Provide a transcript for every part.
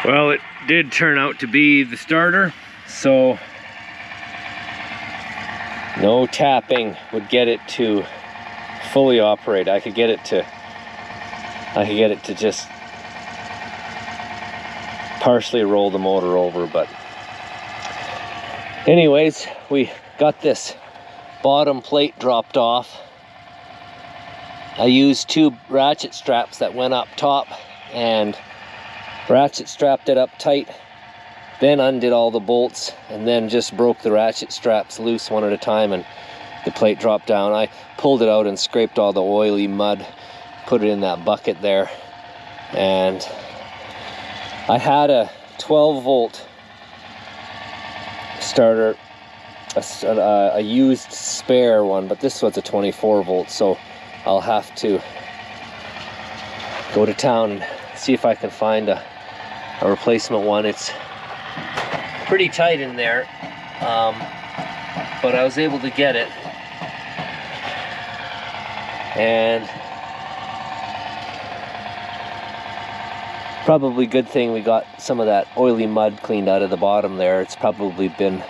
Well, it did turn out to be the starter, so no tapping would get it to fully operate. I could get it to just partially roll the motor over, but anyways, we got this bottom plate dropped off. I used 2 ratchet straps that went up top and ratchet strapped it up tight, then undid all the bolts, and then just broke the ratchet straps loose one at a time, and the plate dropped down. I pulled it out and scraped all the oily mud, put it in that bucket there, and I had a 12-volt starter, a used spare one, but this was a 24-volt, so I'll have to go to town and see if I can find a replacement one. It's pretty tight in there, but I was able to get it, and probably good thing we got some of that oily mud cleaned out of the bottom there. It's probably been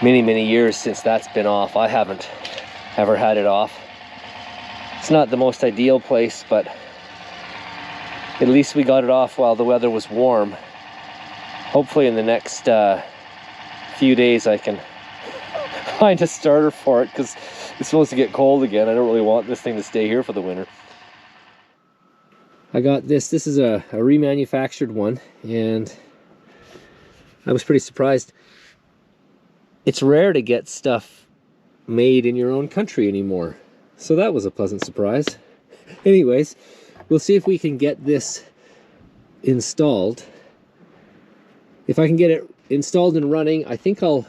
many years since that's been off. I haven't ever had it off. It's not the most ideal place, but at least we got it off while the weather was warm. Hopefully in the next few days I can find a starter for it, because it's supposed to get cold again. I don't really want this thing to stay here for the winter. I got this. This is a remanufactured one, and I was pretty surprised. It's rare to get stuff made in your own country anymore, so that was a pleasant surprise. Anyways, we'll see if we can get this installed. If I can get it installed and running, I think I'll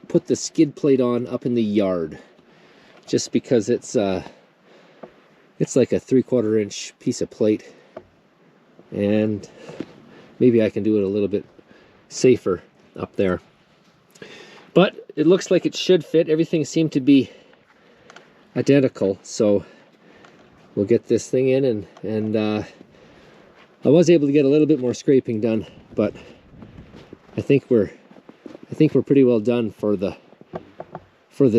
put the skid plate on up in the yard, just because it's like a 3/4 inch piece of plate, and maybe I can do it a little bit safer up there. But it looks like it should fit. Everything seemed to be identical, so we'll get this thing in, and I was able to get a little bit more scraping done, but I think we're pretty well done for the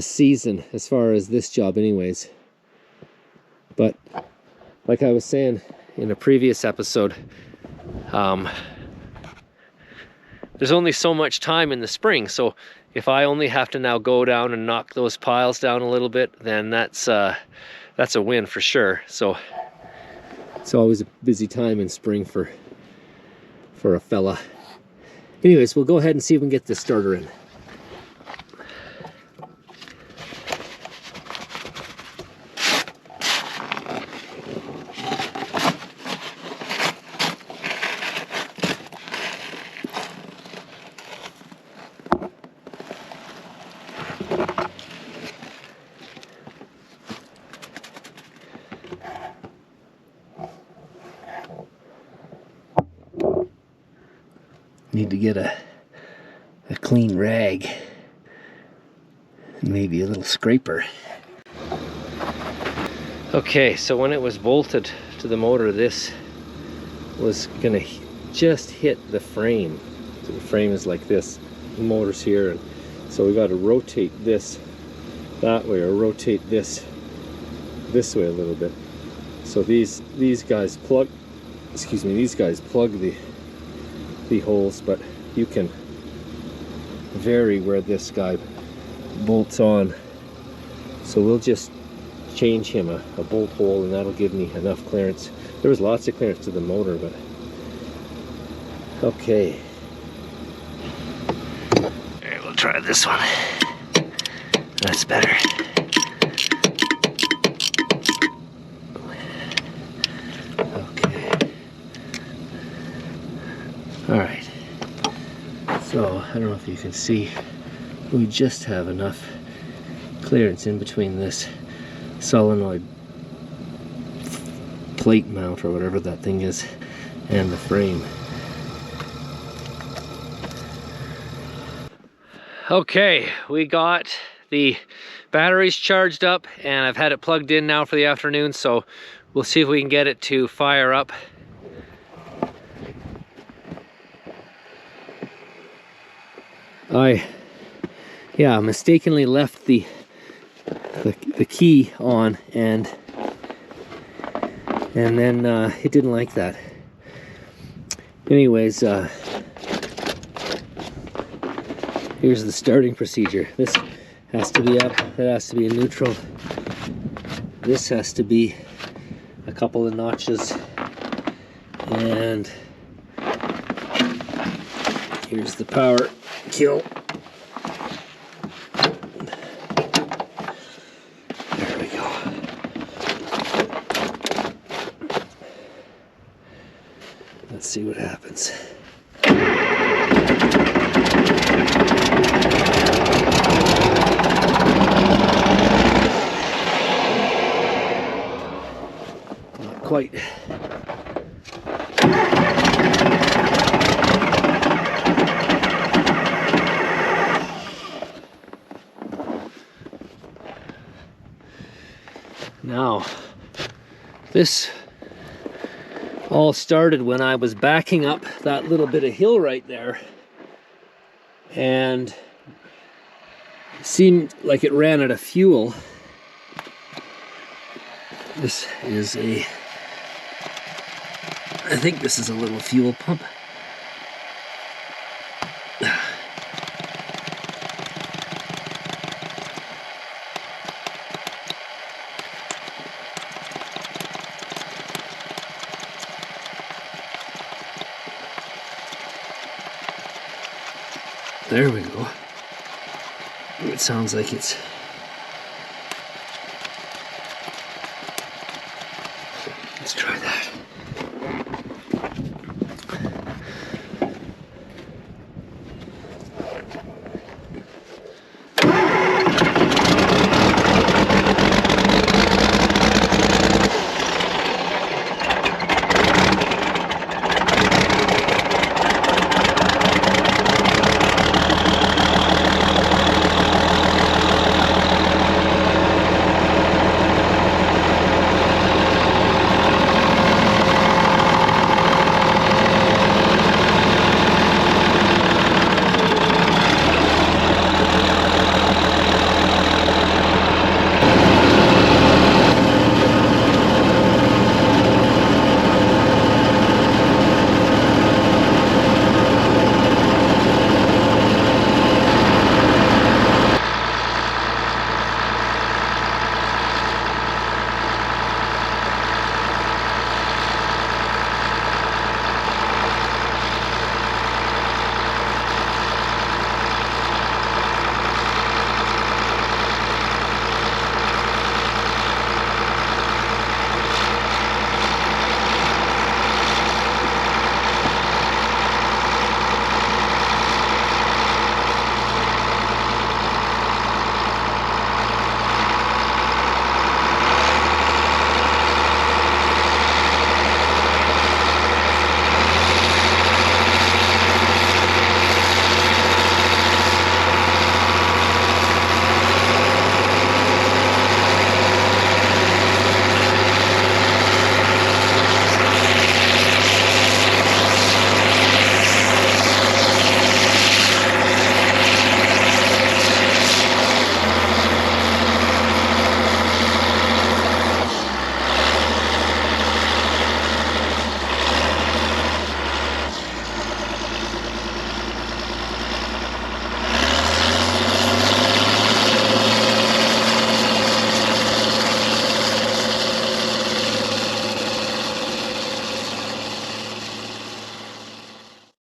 season as far as this job anyways. But like I was saying in a previous episode, there's only so much time in the spring, so if I only have to now go down and knock those piles down a little bit, then that's a win for sure. So it's always a busy time in spring for a fella. Anyways, we'll go ahead and see if we can get this starter in. Need to get a clean rag and maybe a little scraper. Okay, so when it was bolted to the motor, this was gonna just hit the frame. So the frame is like this, the motor's here, and so we got to rotate this that way or rotate this way a little bit. So these guys plug, these guys plug the holes, but you can vary where this guy bolts on. So we'll just change him a bolt hole, and that'll give me enough clearance. There was lots of clearance to the motor, but okay. Alright, we'll try this one. That's better. Alright, so I don't know if you can see, we just have enough clearance in between this solenoid plate mount or whatever that thing is and the frame. Okay, we got the batteries charged up, and I've had it plugged in now for the afternoon, so we'll see if we can get it to fire up. yeah, mistakenly left the key on, and then it didn't like that. Anyways, here's the starting procedure. This has to be up, that has to be in neutral. This has to be a couple of notches, and here's the power kill. There we go. Let's see what happens. Not quite. Now, this all started when I was backing up that little bit of hill right there, and it seemed like it ran out of fuel. This is I think this is a little fuel pump. There we go. It sounds like it's... Let's try that.